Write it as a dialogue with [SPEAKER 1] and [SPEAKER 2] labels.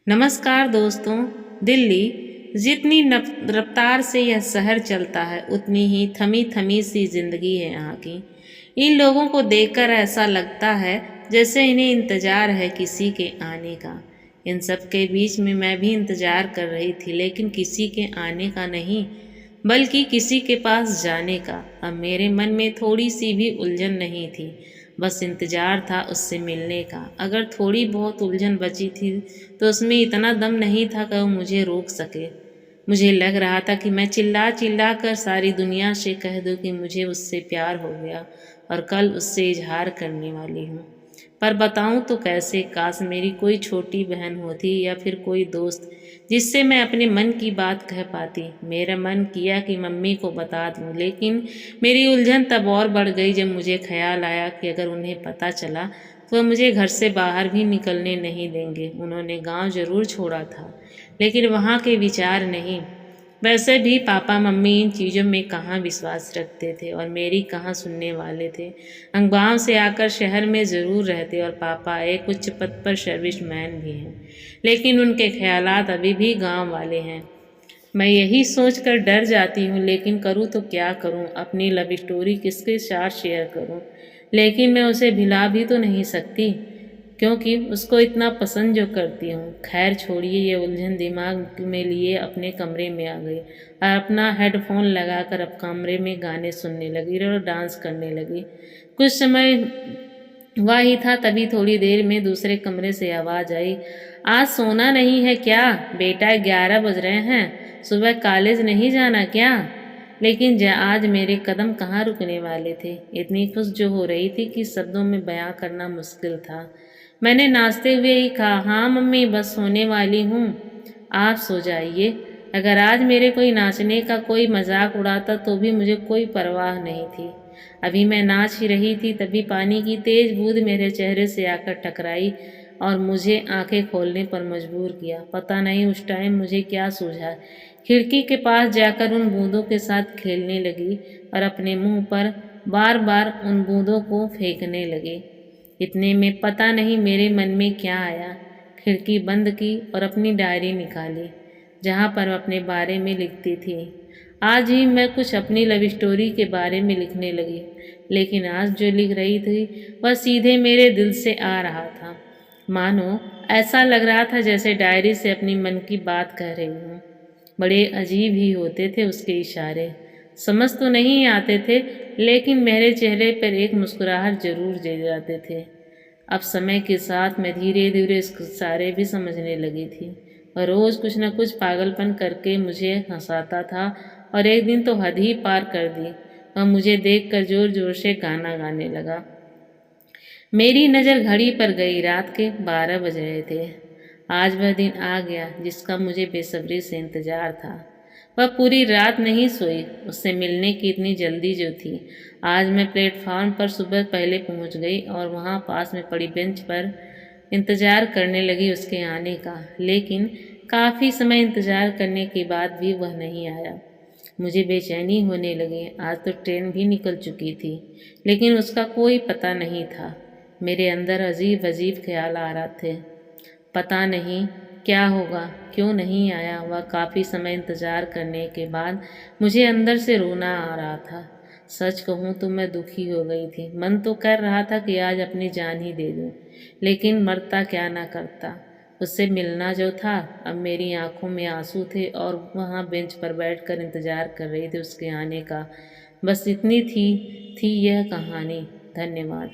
[SPEAKER 1] नमस्कार दोस्तों। दिल्ली जितनी रफ्तार से यह शहर चलता है उतनी ही थमी थमी सी जिंदगी है यहाँ की। इन लोगों को देखकर ऐसा लगता है जैसे इन्हें इंतजार है किसी के आने का। इन सब के बीच में मैं भी इंतजार कर रही थी, लेकिन किसी के आने का नहीं बल्कि किसी के पास जाने का। अब मेरे मन में थोड़ी सी भी उलझन नहीं थी, बस इंतजार था उससे मिलने का। अगर थोड़ी बहुत उलझन बची थी तो उसमें इतना दम नहीं था कि वो मुझे रोक सके। मुझे लग रहा था कि मैं चिल्ला चिल्ला कर सारी दुनिया से कह दूं कि मुझे उससे प्यार हो गया और कल उससे इजहार करने वाली हूँ। पर बताऊं तो कैसे? काश मेरी कोई छोटी बहन होती या फिर कोई दोस्त जिससे मैं अपने मन की बात कह पाती। मेरा मन किया कि मम्मी को बता दूं, लेकिन मेरी उलझन तब और बढ़ गई जब मुझे ख्याल आया कि अगर उन्हें पता चला तो वह मुझे घर से बाहर भी निकलने नहीं देंगे। उन्होंने गांव जरूर छोड़ा था, लेकिन वहाँ के विचार नहीं। वैसे भी पापा मम्मी इन चीज़ों में कहाँ विश्वास रखते थे और मेरी कहाँ सुनने वाले थे। हम गाँव से आकर शहर में ज़रूर रहते और पापा एक उच्च पद पर सर्विसमैन भी हैं, लेकिन उनके ख्यालात अभी भी गांव वाले हैं। मैं यही सोचकर डर जाती हूँ, लेकिन करूँ तो क्या करूँ? अपनी लव स्टोरी किसके साथ शेयर करूँ? लेकिन मैं उसे भुला भी तो नहीं सकती, क्योंकि उसको इतना पसंद जो करती हूँ। खैर छोड़िए, ये उलझन दिमाग में लिए अपने कमरे में आ गई और अपना हेडफोन लगाकर अब कमरे में गाने सुनने लगी और डांस करने लगी। कुछ समय हुआ ही था, तभी थोड़ी देर में दूसरे कमरे से आवाज़ आई, आज सोना नहीं है क्या बेटा? 11 बज रहे हैं, सुबह कॉलेज नहीं जाना क्या? लेकिन आज मेरे कदम कहाँ रुकने वाले थे। इतनी खुश जो हो रही थी कि शब्दों में बयां करना मुश्किल था। मैंने नाचते हुए ही कहा, हाँ मम्मी, बस सोने वाली हूँ, आप सो जाइए। अगर आज मेरे कोई नाचने का कोई मजाक उड़ाता तो भी मुझे कोई परवाह नहीं थी। अभी मैं नाच ही रही थी, तभी पानी की तेज बूंद मेरे चेहरे से आकर टकराई और मुझे आंखें खोलने पर मजबूर किया। पता नहीं उस टाइम मुझे क्या सूझा। खिड़की के पास जाकर उन बूंदों के साथ खेलने लगी और अपने मुंह पर बार बार उन बूंदों को फेंकने लगी। इतने में पता नहीं मेरे मन में क्या आया, खिड़की बंद की और अपनी डायरी निकाली जहाँ पर अपने बारे में लिखती थी। आज ही मैं कुछ अपनी लव स्टोरी के बारे में लिखने लगी, लेकिन आज जो लिख रही थी वह सीधे मेरे दिल से आ रहा था। मानो ऐसा लग रहा था जैसे डायरी से अपनी मन की बात कह रही हूँ। बड़े अजीब ही होते थे उसके इशारे, समझ तो नहीं आते थे, लेकिन मेरे चेहरे पर एक मुस्कुराहट जरूर दे जाते थे। अब समय के साथ मैं धीरे धीरे इसके इशारे भी समझने लगी थी और रोज़ कुछ न कुछ पागलपन करके मुझे हंसाता था और एक दिन तो हद ही पार कर दी। वह मुझे देखकर जोर जोर से गाना गाने लगा। मेरी नज़र घड़ी पर गई, रात के 12 बज रहे थे। आज वह दिन आ गया जिसका मुझे बेसब्री से इंतजार था। वह पूरी रात नहीं सोई, उससे मिलने की इतनी जल्दी जो थी। आज मैं प्लेटफॉर्म पर सुबह पहले पहुंच गई और वहां पास में पड़ी बेंच पर इंतजार करने लगी उसके आने का। लेकिन काफ़ी समय इंतजार करने के बाद भी वह नहीं आया। मुझे बेचैनी होने लगी। आज तो ट्रेन भी निकल चुकी थी, लेकिन उसका कोई पता नहीं था। मेरे अंदर अजीब अजीब ख्याल आ रहे थे। पता नहीं क्या होगा, क्यों नहीं आया। वह काफ़ी समय इंतज़ार करने के बाद मुझे अंदर से रोना आ रहा था। सच कहूँ तो मैं दुखी हो गई थी। मन तो कर रहा था कि आज अपनी जान ही दे दूँ, लेकिन मरता क्या ना करता। उससे मिलना जो था, अब मेरी आंखों में आंसू थे और वहाँ बेंच पर बैठकर इंतज़ार कर रही थी उसके आने का। बस इतनी थी यह कहानी। धन्यवाद।